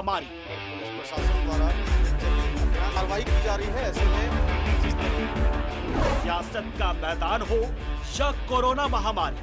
महामारी। पुलिस प्रशासन द्वारा कार्रवाई की जा रही है। ऐसे में जिस तरह सियासत का मैदान हो या कोरोना महामारी,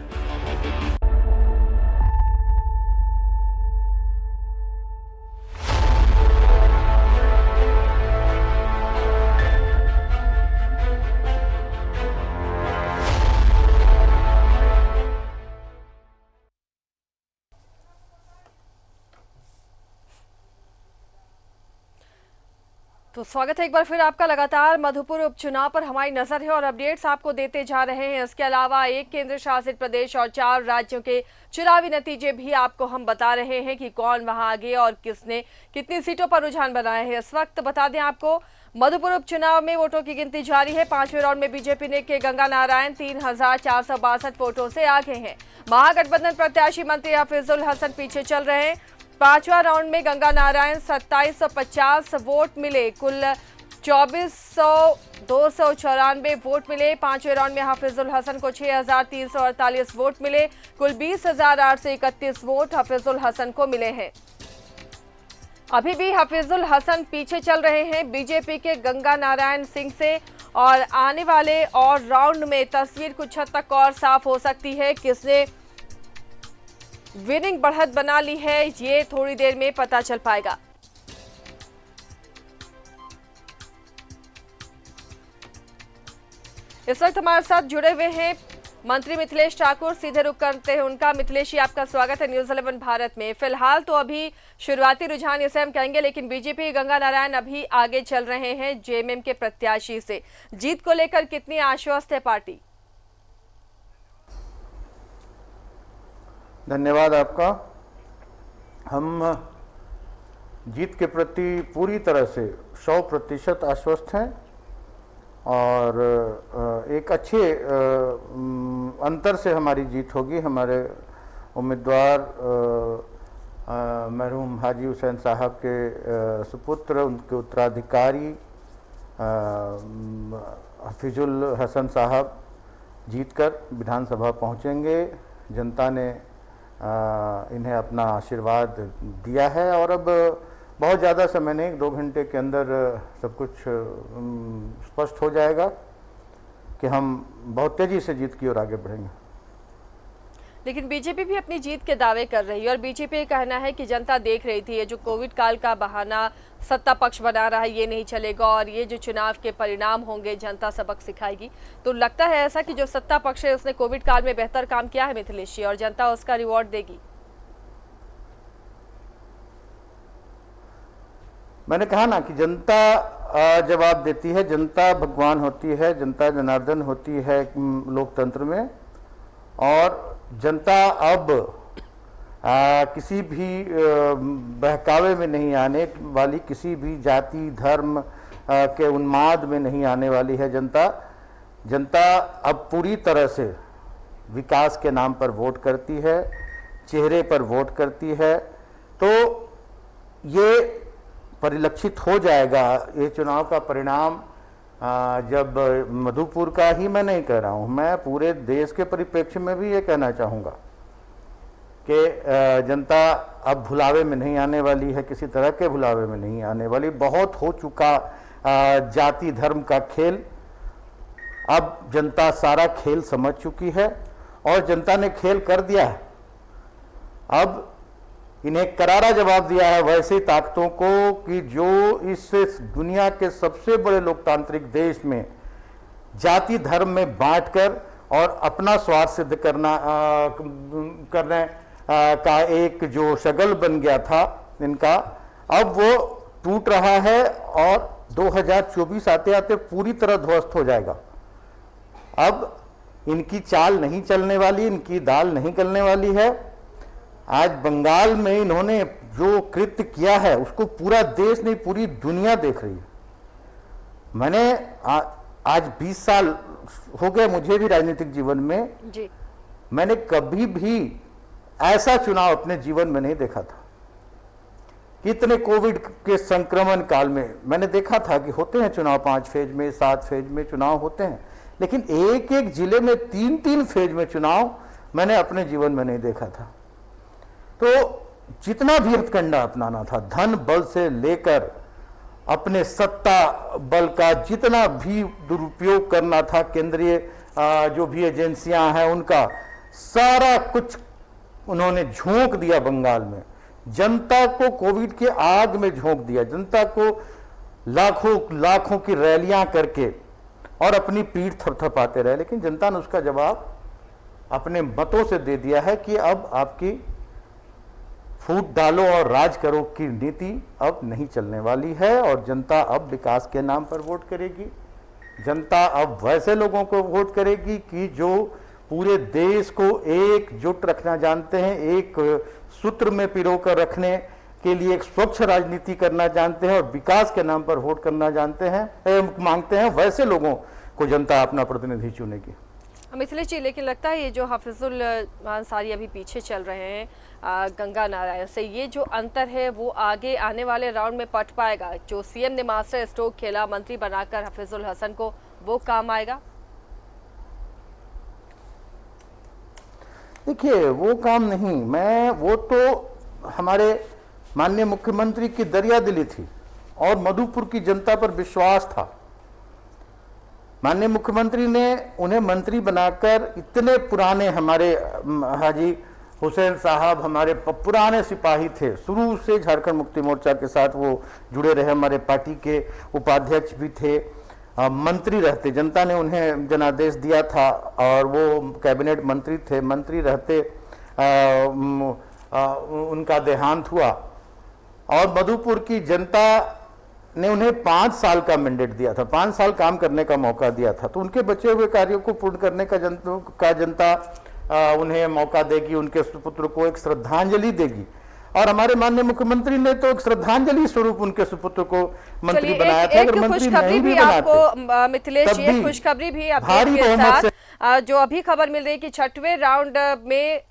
तो स्वागत है एक बार फिर आपका। लगातार मधुपुर उपचुनाव पर हमारी नजर है और अपडेट्स आपको देते जा रहे हैं। इसके अलावा एक केंद्र शासित प्रदेश और 4 राज्यों के चुनावी नतीजे भी आपको हम बता रहे हैं कि कौन वहां आगे और किसने कितनी सीटों पर रुझान बनाया है। इस वक्त बता दें आपको, मधुपुर उपचुनाव में वोटों की गिनती जारी है। 5वें राउंड में बीजेपी ने के गंगा नारायण 3462 वोटों से आगे हैं। महागठबंधन प्रत्याशी मंत्री हफीजुल हसन पीछे चल रहे हैं। 5वां राउंड में गंगा नारायण 2750 वोट मिले, कुल 24,294 वोट मिले। 5वें राउंड में हफीजुल हसन को 6348 वोट मिले, कुल 20,831 वोट हफीजुल हसन को मिले हैं। अभी भी हफीजुल हसन पीछे चल रहे हैं बीजेपी के गंगा नारायण सिंह से और आने वाले और राउंड में तस्वीर कुछ हद तक और साफ हो सकती है। किसने विनिंग बढ़त बना ली है, ये थोड़ी देर में पता चल पाएगा। इस वक्त हमारे साथ जुड़े हुए हैं मंत्री मिथिलेश ठाकुर। सीधे रुख करते हैं उनका। मिथिलेश जी, आपका स्वागत है न्यूज़ 11 भारत में। फिलहाल तो अभी शुरुआती रुझान इसे हम कहेंगे, लेकिन बीजेपी गंगा नारायण अभी आगे चल रहे हैं जेएमएम के प्रत्याशी से। जीत को लेकर कितनी आश्वस्त है पार्टी? धन्यवाद आपका। हम जीत के प्रति पूरी तरह से 100% आश्वस्त हैं और एक अच्छे अंतर से हमारी जीत होगी। हमारे उम्मीदवार मरहूम हाजी हुसैन साहब के सुपुत्र, उनके उत्तराधिकारी हफीजुल हसन साहब जीतकर विधानसभा पहुंचेंगे। जनता ने इन्हें अपना आशीर्वाद दिया है और अब बहुत ज़्यादा समय नहीं, 2 घंटे के अंदर सब कुछ स्पष्ट हो जाएगा कि हम बहुत तेज़ी से जीत की ओर आगे बढ़ेंगे। लेकिन बीजेपी भी अपनी जीत के दावे कर रही है और बीजेपी का कहना है कि जनता देख रही थी, ये जो कोविड काल का बहाना सत्ता पक्ष बना रहा है ये नहीं चलेगा और ये जो चुनाव के परिणाम होंगे जनता सबक सिखाएगी। तो लगता है ऐसा कि जो सत्ता पक्ष है उसने कोविड काल में बेहतर काम किया है मिथिलेश जी, और जनता उसका रिवॉर्ड देगी। मैंने कहा ना कि जनता जवाब देती है। जनता भगवान होती है, जनता जनार्दन होती है लोकतंत्र में। और जनता अब किसी भी बहकावे में नहीं आने वाली, किसी भी जाति धर्म के उन्माद में नहीं आने वाली है। जनता अब पूरी तरह से विकास के नाम पर वोट करती है, चेहरे पर वोट करती है। तो ये परिलक्षित हो जाएगा। ये चुनाव का परिणाम जब मधुपुर का ही मैं नहीं कह रहा हूँ, मैं पूरे देश के परिप्रेक्ष्य में भी ये कहना चाहूँगा कि जनता अब भुलावे में नहीं आने वाली है, किसी तरह के भुलावे में नहीं आने वाली। बहुत हो चुका जाति धर्म का खेल, अब जनता सारा खेल समझ चुकी है और जनता ने खेल कर दिया है। अब इन्हें करारा जवाब दिया है वैसी ताकतों को कि जो इस दुनिया के सबसे बड़े लोकतांत्रिक देश में जाति धर्म में बांटकर और अपना स्वार्थ सिद्ध करने का एक जो शगल बन गया था इनका, अब वो टूट रहा है और 2024 आते आते पूरी तरह ध्वस्त हो जाएगा। अब इनकी चाल नहीं चलने वाली, इनकी दाल नहीं गलने वाली है। आज बंगाल में इन्होंने जो कृत्य किया है उसको पूरा देश नहीं पूरी दुनिया देख रही है। मैंने आज 20 साल हो गए मुझे भी राजनीतिक जीवन में जी। मैंने कभी भी ऐसा चुनाव अपने जीवन में नहीं देखा था। इतने कोविड के संक्रमण काल में मैंने देखा था कि होते हैं चुनाव 5 फेज में 7 फेज में चुनाव होते हैं, लेकिन एक एक जिले में 3-3 फेज में चुनाव मैंने अपने जीवन में नहीं देखा था। तो जितना भी हथकंडा अपनाना था, धन बल से लेकर अपने सत्ता बल का जितना भी दुरुपयोग करना था, केंद्रीय जो भी एजेंसियां हैं उनका सारा कुछ उन्होंने झोंक दिया बंगाल में। जनता को कोविड के आग में झोंक दिया, जनता को लाखों लाखों की रैलियां करके और अपनी पीठ थपथपाते रहे, लेकिन जनता ने उसका जवाब अपने मतों से दे दिया है कि अब आपकी फूट डालो और राज करो की नीति अब नहीं चलने वाली है और जनता अब विकास के नाम पर वोट करेगी। जनता अब वैसे लोगों को वोट करेगी कि जो पूरे देश को एकजुट रखना जानते हैं, एक सूत्र में पिरोकर रखने के लिए एक स्वच्छ राजनीति करना जानते हैं और विकास के नाम पर वोट करना जानते हैं, मांगते हैं, वैसे लोगों को जनता अपना प्रतिनिधि चुनेगी। मिथिलेश जी, लेकिन लगता है ये जो हाफिजुल अंसारी अभी पीछे चल रहे हैं गंगा नारायण से, ये जो अंतर है वो आगे आने वाले राउंड में पट पाएगा? जो सीएम ने मास्टर स्ट्रोक खेला मंत्री बनाकर हाफिजुल हसन को, वो काम आएगा? देखिए, वो काम नहीं, वो तो हमारे माननीय मुख्यमंत्री की दरियादिली थी और मधुपुर की जनता पर विश्वास था। माननीय मुख्यमंत्री ने उन्हें मंत्री बनाकर, इतने पुराने हमारे हाजी हुसैन साहब हमारे पुराने सिपाही थे, शुरू से झारखंड मुक्ति मोर्चा के साथ वो जुड़े रहे, हमारे पार्टी के उपाध्यक्ष भी थे, मंत्री रहते, जनता ने उन्हें जनादेश दिया था और वो कैबिनेट मंत्री थे, मंत्री रहते उनका देहांत हुआ और मधुपुर की जनता ने उन्हें 5 साल का मैंडेट दिया था, 5 साल काम करने का मौका दिया था, तो उनके बचे हुए कार्यों को पूर्ण करने का जनता उन्हें मौका देगी, उनके सुपुत्र को एक श्रद्धांजलि देगी और हमारे माननीय मुख्यमंत्री ने तो एक श्रद्धांजलि स्वरूप उनके सुपुत्र को मंत्री बनाया था। अगर मंत्री नहीं भी आपको मिथिलेश जी, एक खुशखबरी भी आपके साथ जो अभी खबर मिल रही है कि 6वें राउंड में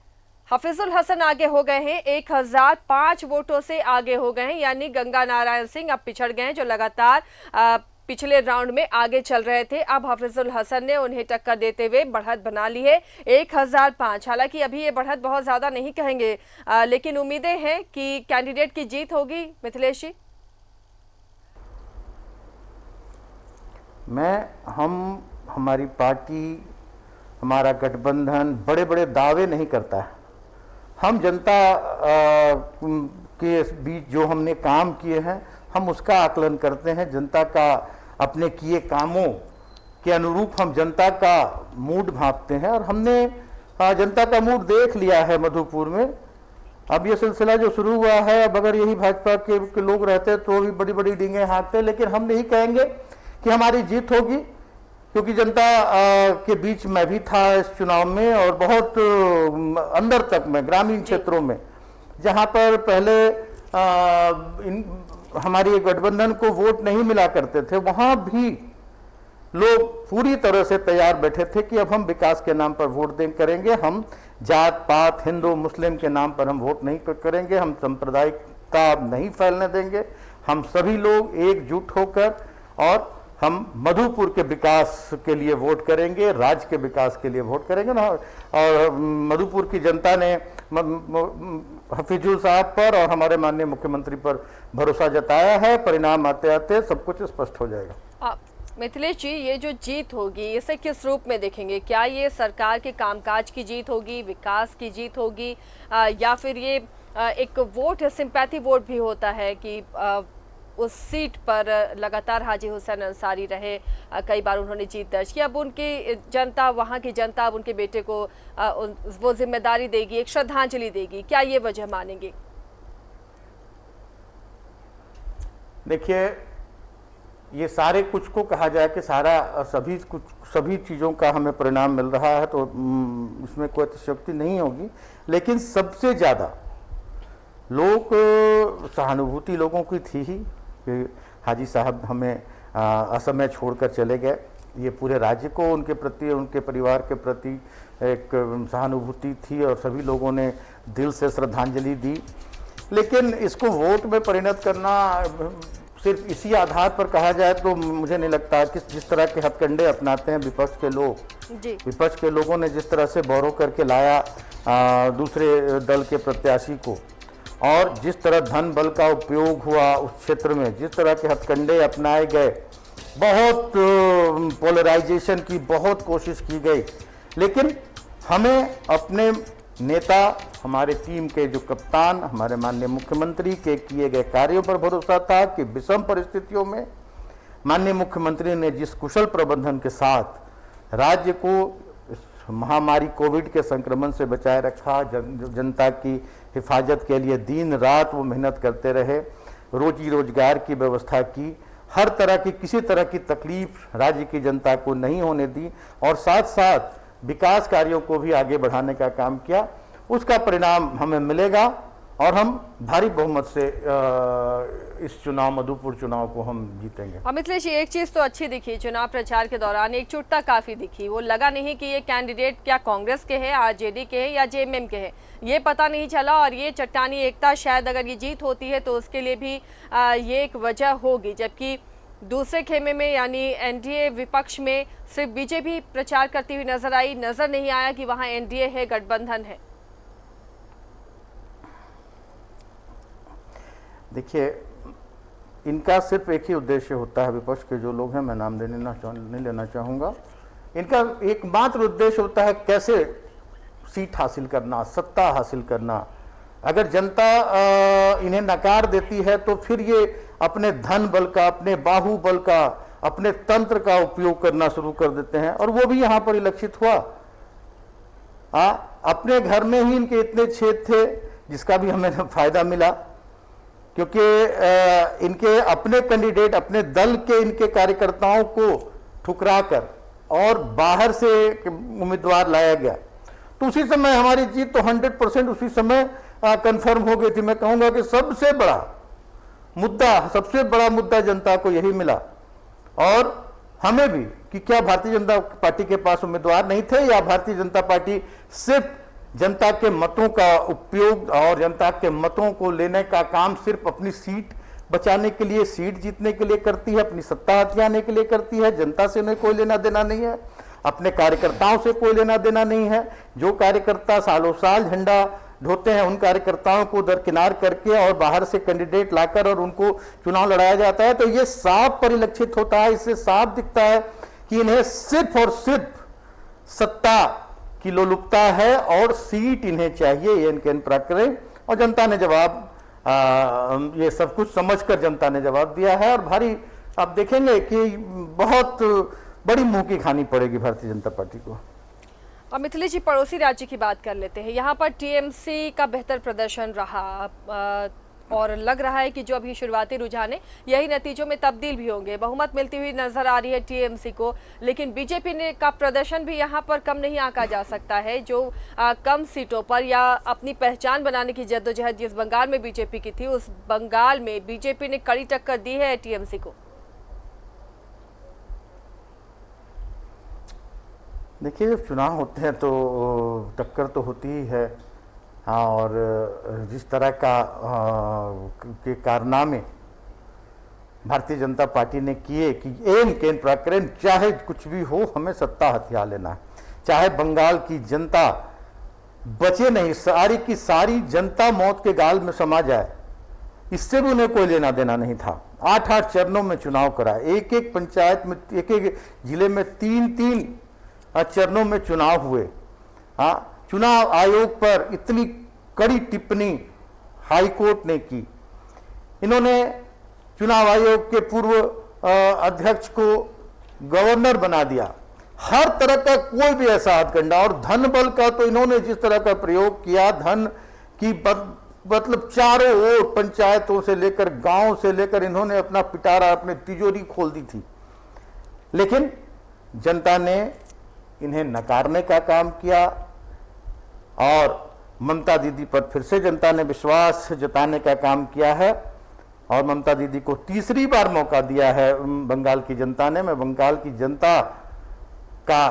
हाफिजुल हसन आगे हो गए हैं, 1005 वोटों से आगे हो गए हैं, यानी गंगा नारायण सिंह अब पिछड़ गए हैं जो लगातार पिछले राउंड में आगे चल रहे थे। अब हाफिजुल हसन ने उन्हें टक्कर देते हुए बढ़त बना ली है 1005। हालांकि अभी ये बढ़त बहुत ज्यादा नहीं कहेंगे, लेकिन उम्मीदें हैं कि कैंडिडेट की जीत होगी। मिथिलेश जी, हमारी पार्टी, हमारा गठबंधन बड़े बड़े दावे नहीं करता है। हम जनता के बीच जो हमने काम किए हैं हम उसका आकलन करते हैं, जनता का अपने किए कामों के अनुरूप हम जनता का मूड भांपते हैं और हमने जनता का मूड देख लिया है मधुपुर में। अब ये सिलसिला जो शुरू हुआ है, अब अगर यही भाजपा के लोग रहते तो भी बड़ी बड़ी डींगे हाँकते, लेकिन हम नहीं कहेंगे कि हमारी जीत होगी, क्योंकि जनता के बीच मैं भी था इस चुनाव में और बहुत अंदर तक में ग्रामीण क्षेत्रों में जहां पर पहले हमारी गठबंधन को वोट नहीं मिला करते थे, वहां भी लोग पूरी तरह से तैयार बैठे थे कि अब हम विकास के नाम पर वोट करेंगे, हम जात पात हिंदू मुस्लिम के नाम पर हम वोट नहीं करेंगे, हम सांप्रदायिकता नहीं फैलने देंगे, हम सभी लोग एकजुट होकर और हम मधुपुर के विकास के लिए वोट करेंगे, राज्य के विकास के लिए वोट करेंगे ना। और मधुपुर की जनता ने हफीजुल साहब पर और हमारे माननीय मुख्यमंत्री पर भरोसा जताया है। परिणाम आते आते सब कुछ स्पष्ट हो जाएगा। मिथिलेश जी, ये जो जीत होगी इसे किस रूप में देखेंगे? क्या ये सरकार के कामकाज की जीत होगी, विकास की जीत होगी, या फिर ये एक वोट सिंपैथी वोट भी होता है कि उस सीट पर लगातार हाजी हुसैन अंसारी रहे, कई बार उन्होंने जीत दर्ज की, अब उनकी जनता, वहाँ की जनता अब उनके बेटे को वो जिम्मेदारी देगी, एक श्रद्धांजलि देगी, क्या ये वजह मानेंगे? देखिए, ये सारे कुछ को कहा जाए कि सारा सभी चीज़ों का हमें परिणाम मिल रहा है तो इसमें कोई अतिशयोक्ति नहीं होगी, लेकिन सबसे ज़्यादा सहानुभूति लोगों की थी ही कि हाजी साहब हमें असमय छोड़कर चले गए। ये पूरे राज्य को उनके प्रति, उनके परिवार के प्रति एक सहानुभूति थी और सभी लोगों ने दिल से श्रद्धांजलि दी। लेकिन इसको वोट में परिणत करना सिर्फ इसी आधार पर कहा जाए तो मुझे नहीं लगता कि जिस तरह के हथकंडे अपनाते हैं विपक्ष के लोग, विपक्ष के लोगों ने जिस तरह से बौरों करके लाया दूसरे दल के प्रत्याशी को और जिस तरह धन बल का उपयोग हुआ उस क्षेत्र में, जिस तरह के हथकंडे अपनाए गए, बहुत पोलराइजेशन की बहुत कोशिश की गई, लेकिन हमें अपने नेता, हमारे टीम के जो कप्तान, हमारे माननीय मुख्यमंत्री के किए गए कार्यों पर भरोसा था कि विषम परिस्थितियों में माननीय मुख्यमंत्री ने जिस कुशल प्रबंधन के साथ राज्य को इस महामारी कोविड के संक्रमण से बचाए रखा, जनता की हिफाजत के लिए दिन रात वो मेहनत करते रहे, रोजी रोजगार की व्यवस्था की, हर तरह की किसी तरह की तकलीफ राज्य की जनता को नहीं होने दी और साथ साथ विकास कार्यों को भी आगे बढ़ाने का काम किया, उसका परिणाम हमें मिलेगा और हम भारी बहुमत से इस चुनाव, मधुपुर चुनाव को हम जीतेंगे। मिथिलेश जी, एक चीज तो अच्छी दिखी चुनाव प्रचार के दौरान, एकजुटता काफी दिखी। वो लगा नहीं कि ये कैंडिडेट क्या कांग्रेस के हैं, आरजेडी के हैं या जेएमएम के हैं, ये पता नहीं चला। और ये चट्टानी एकता, शायद अगर ये जीत होती है तो उसके लिए भी ये एक वजह होगी। जबकि दूसरे खेमे में यानी एनडीए विपक्ष में सिर्फ बीजेपी प्रचार करती हुई नजर आई, नजर नहीं आया कि वहां एनडीए है, गठबंधन है। देखिए, इनका सिर्फ एक ही उद्देश्य होता है, विपक्ष के जो लोग हैं, मैं नाम नहीं लेना चाहूँगा, इनका एकमात्र उद्देश्य होता है कैसे सीट हासिल करना, सत्ता हासिल करना। अगर जनता इन्हें नकार देती है तो फिर ये अपने धन बल का, अपने बाहुबल का, अपने तंत्र का उपयोग करना शुरू कर देते हैं और वो भी यहाँ पर लक्षित हुआ। अपने घर में ही इनके इतने छेद थे जिसका भी हमें फायदा मिला, क्योंकि इनके अपने कैंडिडेट, अपने दल के इनके कार्यकर्ताओं को ठुकराकर और बाहर से उम्मीदवार लाया गया, तो उसी समय हमारी जीत तो 100% उसी समय कंफर्म हो गई थी। मैं कहूंगा कि सबसे बड़ा मुद्दा जनता को यही मिला और हमें भी, कि क्या भारतीय जनता पार्टी के पास उम्मीदवार नहीं थे या भारतीय जनता पार्टी सिर्फ जनता के मतों का उपयोग और जनता के मतों को लेने का काम सिर्फ अपनी सीट बचाने के लिए, सीट जीतने के लिए करती है, अपनी सत्ता हथियाने के लिए करती है। जनता से उन्हें कोई लेना देना नहीं है, अपने कार्यकर्ताओं से कोई लेना देना नहीं है। जो कार्यकर्ता सालों साल झंडा ढोते हैं, उन कार्यकर्ताओं को दरकिनार करके और बाहर से कैंडिडेट लाकर और उनको चुनाव लड़ाया जाता है, तो ये साफ परिलक्षित होता है। इससे साफ दिखता है कि इन्हें सिर्फ और सिर्फ सत्ता की लोलुपता है और सीट इन्हें चाहिए, ये इनके प्रकरण। और जनता ने जवाब, ये सब कुछ समझकर जनता ने जवाब दिया है और भारी आप देखेंगे कि बहुत बड़ी मुंह की खानी पड़ेगी भारतीय जनता पार्टी को। और मिथिलेश जी, पड़ोसी राज्य की बात कर लेते हैं। यहाँ पर टीएमसी का बेहतर प्रदर्शन रहा और लग रहा है कि जो अभी शुरुआती रुझान है यही नतीजों में तब्दील भी होंगे। बहुमत मिलती हुई नजर आ रही है टीएमसी को, लेकिन बीजेपी ने का प्रदर्शन भी यहाँ पर कम नहीं आंका जा सकता है। जो कम सीटों पर या अपनी पहचान बनाने की जद्दोजहद जिस बंगाल में बीजेपी की थी, उस बंगाल में बीजेपी ने कड़ी टक्कर दी है टीएमसी को। देखिए, जब चुनाव होते हैं तो टक्कर तो होती ही है, और जिस तरह का के कारनामे भारतीय जनता पार्टी ने किए कि एन केन प्रकरण, चाहे कुछ भी हो हमें सत्ता हथिया लेना है, चाहे बंगाल की जनता बचे नहीं, सारी की सारी जनता मौत के गाल में समा जाए, इससे भी उन्हें कोई लेना देना नहीं था। 8-8 चरणों में चुनाव करा, एक एक पंचायत में, एक एक जिले में 3-3 चरणों में चुनाव हुए। चुनाव आयोग पर इतनी कड़ी टिप्पणी हाईकोर्ट ने की। इन्होंने चुनाव आयोग के पूर्व अध्यक्ष को गवर्नर बना दिया। हर तरह का कोई भी ऐसा हथकंडा, और धन बल का तो इन्होंने जिस तरह का प्रयोग किया, धन की मतलब चारों ओर पंचायतों से लेकर गांव से लेकर इन्होंने अपना पिटारा, अपनी तिजोरी खोल दी थी। लेकिन जनता ने इन्हें नकारने का काम किया और ममता दीदी पर फिर से जनता ने विश्वास जताने का काम किया है और ममता दीदी को तीसरी बार मौका दिया है बंगाल की जनता ने। मैं बंगाल की जनता का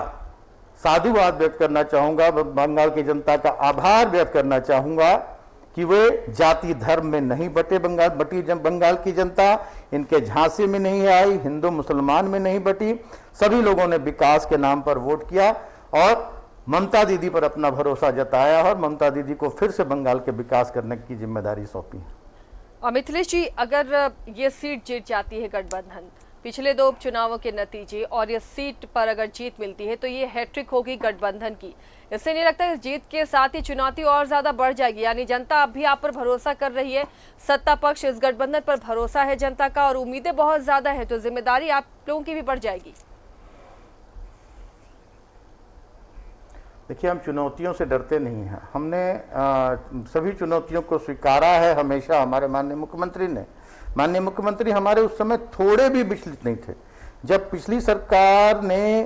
साधुवाद व्यक्त करना चाहूंगा, बंगाल की जनता का आभार व्यक्त करना चाहूंगा कि वे जाति धर्म में नहीं बटी बंगाल की जनता, इनके झांसे में नहीं आई, हिंदू मुसलमान में नहीं बटी। सभी लोगों ने विकास के नाम पर वोट किया और ममता दीदी पर अपना भरोसा जताया और ममता दीदी को फिर से बंगाल के विकास करने की जिम्मेदारी सौंपी है। और मिथिलेश जी, अगर ये सीट जीत जाती है गठबंधन, पिछले 2 उपचुनावों के नतीजे और ये सीट पर अगर जीत मिलती है तो ये हैट्रिक होगी गठबंधन की। इससे नहीं लगता इस जीत के साथ ही चुनौती और ज्यादा बढ़ जाएगी? यानी जनता अब भी आप पर भरोसा कर रही है, सत्ता पक्ष इस गठबंधन पर भरोसा है जनता का और उम्मीदें बहुत ज्यादा है, तो जिम्मेदारी आप लोगों की भी बढ़ जाएगी। देखिए, हम चुनौतियों से डरते नहीं हैं। हमने सभी चुनौतियों को स्वीकारा है हमेशा। हमारे माननीय मुख्यमंत्री ने, माननीय मुख्यमंत्री हमारे उस समय थोड़े भी विचलित नहीं थे। जब पिछली सरकार ने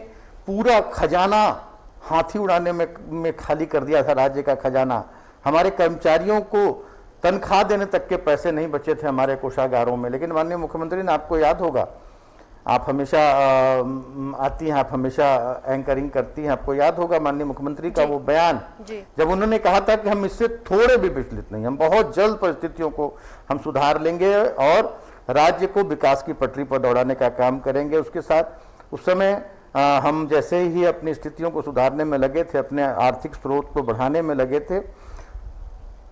पूरा खजाना हाथी उड़ाने में खाली कर दिया था, राज्य का खजाना, हमारे कर्मचारियों को तनख्वाह देने तक के पैसे नहीं बचे थे हमारे कोषागारों में, लेकिन माननीय मुख्यमंत्री ने, आपको याद होगा, आप हमेशा आती हैं, आप हमेशा एंकरिंग करती हैं, आपको याद होगा माननीय मुख्यमंत्री का वो बयान, जब उन्होंने कहा था कि हम इससे थोड़े भी विचलित नहीं, हम बहुत जल्द परिस्थितियों को हम सुधार लेंगे और राज्य को विकास की पटरी पर दौड़ाने का काम करेंगे। उसके साथ उस समय हम जैसे ही अपनी स्थितियों को सुधारने में लगे थे, अपने आर्थिक स्रोत को बढ़ाने में लगे थे,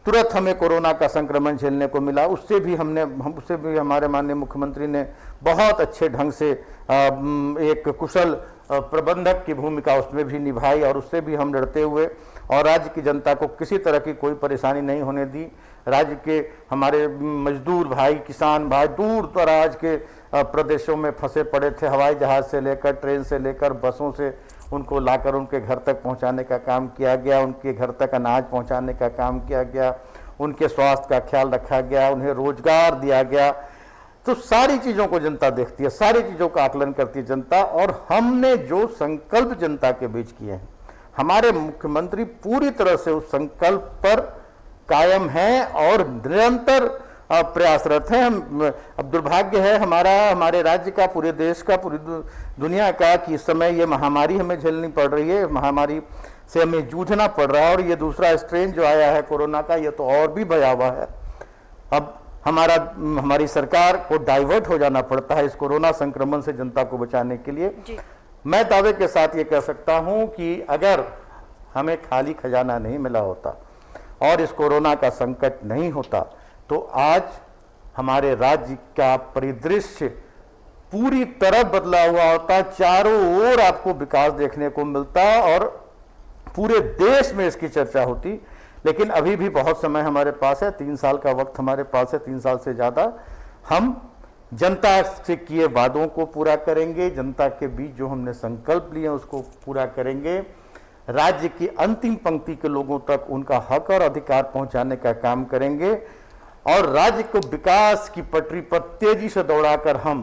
तुरंत हमें कोरोना का संक्रमण झेलने को मिला। उससे भी हमारे माननीय मुख्यमंत्री ने बहुत अच्छे ढंग से एक कुशल प्रबंधक की भूमिका उसमें भी निभाई और उससे भी हम लड़ते हुए और राज्य की जनता को किसी तरह की कोई परेशानी नहीं होने दी। राज्य के हमारे मजदूर भाई, किसान भाई दूर दराज के प्रदेशों में फंसे पड़े थे, हवाई जहाज से लेकर, ट्रेन से लेकर, बसों से उनको लाकर उनके घर तक पहुंचाने का काम किया गया, उनके घर तक अनाज पहुंचाने का काम किया गया, उनके स्वास्थ्य का ख्याल रखा गया, उन्हें रोजगार दिया गया। तो सारी चीज़ों को जनता देखती है, सारी चीज़ों का आकलन करती है जनता। और हमने जो संकल्प जनता के बीच किए हैं, हमारे मुख्यमंत्री पूरी तरह से उस संकल्प पर कायम हैं और निरंतर प्रयासरत हैं। अब दुर्भाग्य है हमारे राज्य का, पूरे देश का, पूरी दुनिया का कि इस समय ये महामारी हमें झेलनी पड़ रही है, महामारी से हमें जूझना पड़ रहा है और ये दूसरा स्ट्रेन जो आया है कोरोना का, ये तो और भी भयावह है। अब हमारी सरकार को डाइवर्ट हो जाना पड़ता है इस कोरोना संक्रमण से जनता को बचाने के लिए। मैं दावे के साथ ये कह सकता हूं कि अगर हमें खाली खजाना नहीं मिला होता और इस कोरोना का संकट नहीं होता तो आज हमारे राज्य का परिदृश्य पूरी तरह बदला हुआ होता, चारों ओर आपको विकास देखने को मिलता और पूरे देश में इसकी चर्चा होती। लेकिन अभी भी बहुत समय हमारे पास है, 3 साल का वक्त हमारे पास है, 3 साल से ज़्यादा। हम जनता से किए वादों को पूरा करेंगे, जनता के बीच जो हमने संकल्प लिए उसको पूरा करेंगे, राज्य की अंतिम पंक्ति के लोगों तक उनका हक और अधिकार पहुंचाने का काम करेंगे और राज्य को विकास की पटरी पर तेजी से दौड़ाकर हम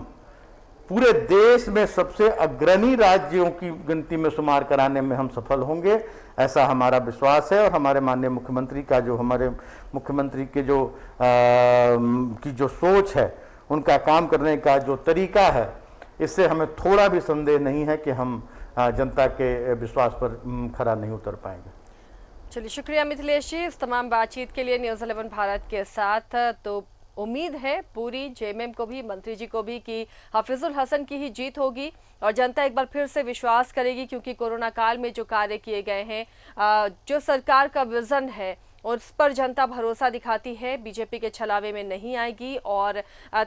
पूरे देश में सबसे अग्रणी राज्यों की गिनती में शुमार कराने में हम सफल होंगे, ऐसा हमारा विश्वास है। और हमारे माननीय मुख्यमंत्री का जो, हमारे मुख्यमंत्री के जो सोच है, उनका काम करने का जो तरीका है, इससे हमें थोड़ा भी संदेह नहीं है कि हम जनता के विश्वास पर खरा नहीं उतर पाएंगे। चलिए, शुक्रिया मिथिलेश जी इस तमाम बातचीत के लिए न्यूज़ 11 भारत के साथ। तो उम्मीद है पूरी जेएमएम को भी, मंत्री जी को भी, कि हफीजुल हसन की ही जीत होगी और जनता एक बार फिर से विश्वास करेगी, क्योंकि कोरोना काल में जो कार्य किए गए हैं, जो सरकार का विजन है उस पर जनता भरोसा दिखाती है, बीजेपी के छलावे में नहीं आएगी और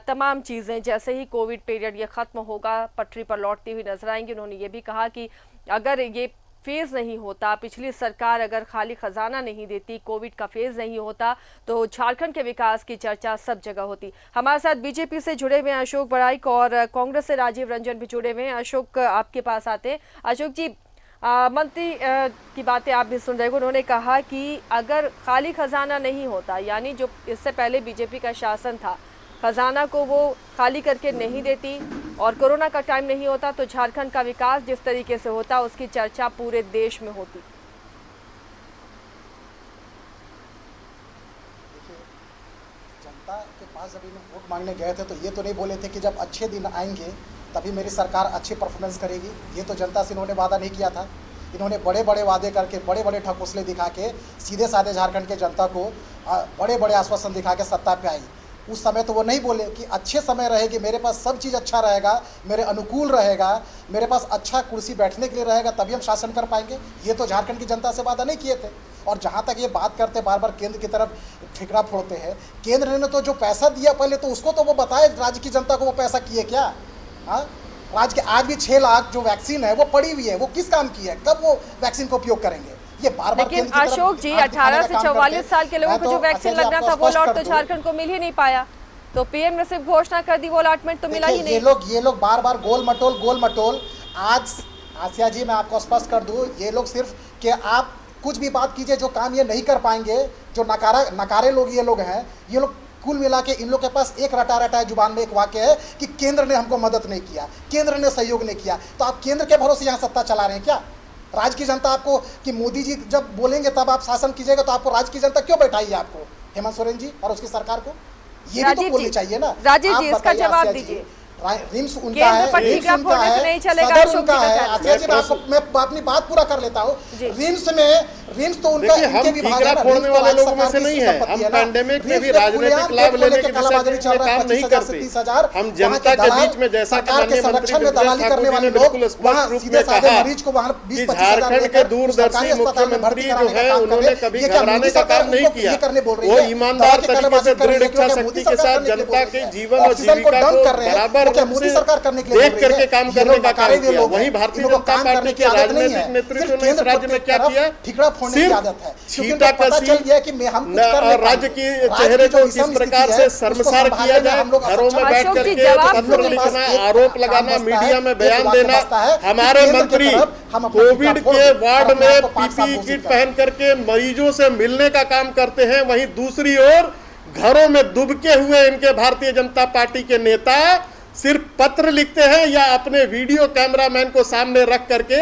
तमाम चीज़ें जैसे ही कोविड पीरियड ये ख़त्म होगा पटरी पर लौटती हुई नजर आएंगी। उन्होंने ये भी कहा कि अगर ये फेज़ नहीं होता, पिछली सरकार अगर खाली खजाना नहीं देती, कोविड का फेज़ नहीं होता, तो झारखंड के विकास की चर्चा सब जगह होती। हमारे साथ बीजेपी से जुड़े हुए हैं अशोक बड़ाइक और कांग्रेस से राजीव रंजन भी जुड़े हुए हैं। अशोक, आपके पास आते हैं। अशोक जी, मंत्री की बातें आप भी सुन रहे हो, उन्होंने कहा कि अगर खाली खजाना नहीं होता, यानी जो इससे पहले बीजेपी का शासन था, खजाना को वो खाली करके नहीं देती और कोरोना का टाइम नहीं होता, तो झारखंड का विकास जिस तरीके से होता उसकी चर्चा पूरे देश में होती। जनता के पास जब इन्हें वोट मांगने गए थे तो ये तो नहीं बोले थे कि जब अच्छे दिन आएंगे तभी मेरी सरकार अच्छी परफॉर्मेंस करेगी। ये तो जनता से इन्होंने वादा नहीं किया था। इन्होंने बड़े बड़े वादे करके, बड़े बड़े ठकोसले दिखा के सीधे साधे झारखंड के जनता को बड़े बड़े आश्वासन दिखा के सत्ता पे आई। उस समय तो वो नहीं बोले कि अच्छे समय रहेगी, मेरे पास सब चीज़ अच्छा रहेगा, मेरे अनुकूल रहेगा, मेरे पास अच्छा कुर्सी बैठने के लिए रहेगा, तभी हम शासन कर पाएंगे। ये तो झारखंड की जनता से वादा नहीं किए थे। और जहाँ तक ये बात करते बार बार केंद्र की तरफ ठिकरा फोड़ते हैं, केंद्र ने तो जो पैसा दिया पहले तो उसको तो वो बताए राज्य की जनता को वो पैसा किए क्या। हाँ, राज्य के आज भी 6 लाख जो वैक्सीन है वो पड़ी हुई है, वो किस काम की है, कब वो वैक्सीन का उपयोग करेंगे। ये बार बार लेकिन अशोक जी 18 से 44 साल के लोगों को जो वैक्सीन लगना था वो लॉट तो झारखंड को मिल ही नहीं पाया, तो पीएम ने सिर्फ घोषणा कर दी, वो अलॉटमेंट तो मिला ही नहीं। ये लोग बार बार गोल मटोल। आज आसिया जी मैं आपको स्पष्ट कर दूं, ये लोग सिर्फ कि आप कुछ भी बात कीजिए, जो काम ये नहीं कर पाएंगे, जो नकारे लोग ये लोग हैं, ये लोग कुल मिला के इन लोग के पास एक रटा जुबान में एक वाक्य है कि केंद्र ने हमको मदद नहीं किया, केंद्र ने सहयोग नहीं किया। तो आप केंद्र के भरोसे यहाँ सत्ता चला रहे हैं क्या? राज्य की जनता आपको कि मोदी जी जब बोलेंगे तब आप शासन कीजिएगा, तो आपको राज्य की जनता क्यों बैठाई है आपको, हेमंत सोरेन जी और उसकी सरकार को? ये भी तो बोलनी चाहिए ना। राजीव जी इसका जवाब दीजिए। रिम्स उनका है, रिम्स उनका है, सदर उनका है। आसिया जी मैं अपनी बात पूरा कर लेता हूँ। रिम्स तो उनका, इनके विभाग है ना, फोड़ने वाले लोगों में से नहीं है। हम पैंडेमिक में भी राजनीतिक लाभ लेने के विषय में काम नहीं करते। हम जनता के बीच में, जैसा कि माननीय मंत्री दलाली करने वाले लोग स्पष्ट रूप में कहा कि झारखंड के दूरदर्शी मुख्यमंत्री जो है उन्होंने कभी घबराने का काम नहीं किया। वो ईमानदार तरीके से दृढ़ इच्छा शक्ति के साथ जनता के जीवन और जीविका को बराबर मोदी सरकार करने के लिए देख करके काम करने का काम किया। वहीं भारतीय जनता पार्टी के राजनीतिक नेतृत्व ने इस राज्य में क्या किया? सिर्फ छीटा कसी राज्य के चेहरे को किस प्रकार से शर्मसार किया जाए, घरों में बैठ करके पत्र लिखना, आरोप लगाना, मीडिया में बयान देना। हमारे मंत्री कोविड के वार्ड में पीपीई किट पहन करके मरीजों से मिलने का काम करते हैं, वहीं दूसरी ओर घरों में दुबके हुए इनके भारतीय जनता पार्टी के नेता सिर्फ पत्र लिखते हैं या अपने वीडियो कैमरामैन को सामने रख करके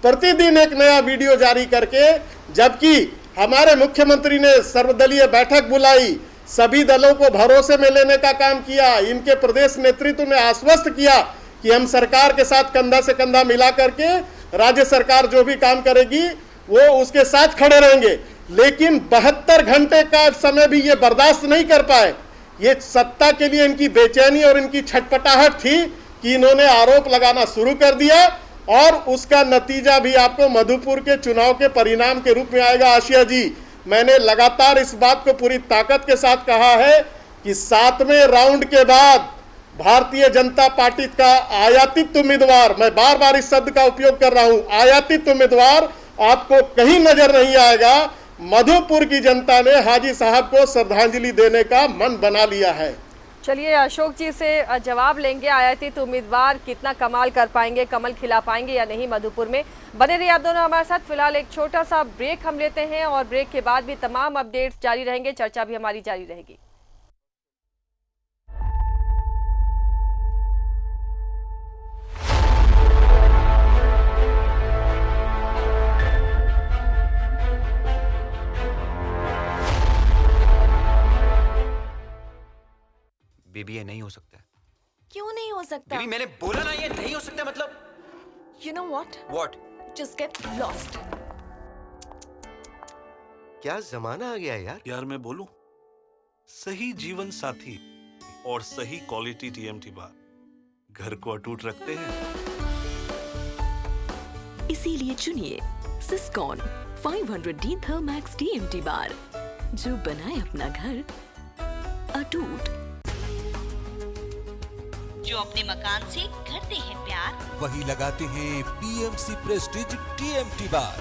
प्रतिदिन एक नया वीडियो जारी करके, जबकि हमारे मुख्यमंत्री ने सर्वदलीय बैठक बुलाई, सभी दलों को भरोसे में लेने का काम किया, इनके प्रदेश नेतृत्व ने आश्वस्त किया कि हम सरकार के साथ कंधा से कंधा मिला करके राज्य सरकार जो भी काम करेगी वो उसके साथ खड़े रहेंगे। लेकिन 72 घंटे का समय भी ये बर्दाश्त नहीं कर पाए। ये सत्ता के लिए इनकी बेचैनी और इनकी छटपटाहट थी कि इन्होंने आरोप लगाना शुरू कर दिया, और उसका नतीजा भी आपको मधुपुर के चुनाव के परिणाम के रूप में आएगा। आसिया जी, मैंने लगातार इस बात को पूरी ताकत के साथ कहा है कि 7वें राउंड के बाद भारतीय जनता पार्टी का आयातित उम्मीदवार, मैं बार बार इस शब्द का उपयोग कर रहा हूं, आयातित उम्मीदवार आपको कहीं नजर नहीं आएगा। मधुपुर की जनता ने हाजी साहब को श्रद्धांजलि देने का मन बना लिया है। चलिए अशोक जी से जवाब लेंगे, आयातित उम्मीदवार कितना कमाल कर पाएंगे, कमल खिला पाएंगे या नहीं मधुपुर में। बने रहिए आप दोनों हमारे साथ। फिलहाल एक छोटा सा ब्रेक हम लेते हैं और ब्रेक के बाद भी तमाम अपडेट्स जारी रहेंगे, चर्चा भी हमारी जारी रहेगी। बेबी ये नहीं हो सकता। क्यों नहीं हो सकता? बेबी मैंने बोला ना ये नहीं हो सकता। मतलब You know what? What? Just get lost. क्या जमाना आ गया यार। यार मैं बोलूं, सही जीवन साथी और सही क्वालिटी टीएमटी बार घर को अटूट रखते हैं। इसीलिए चुनिए सिस्कॉन 500D थर्मैक्स TMT बार, जो बनाए अपना घर अटूट। जो अपने मकान से करते हैं प्यार, वही लगाते हैं PMC प्रेस्टीज TMT बार।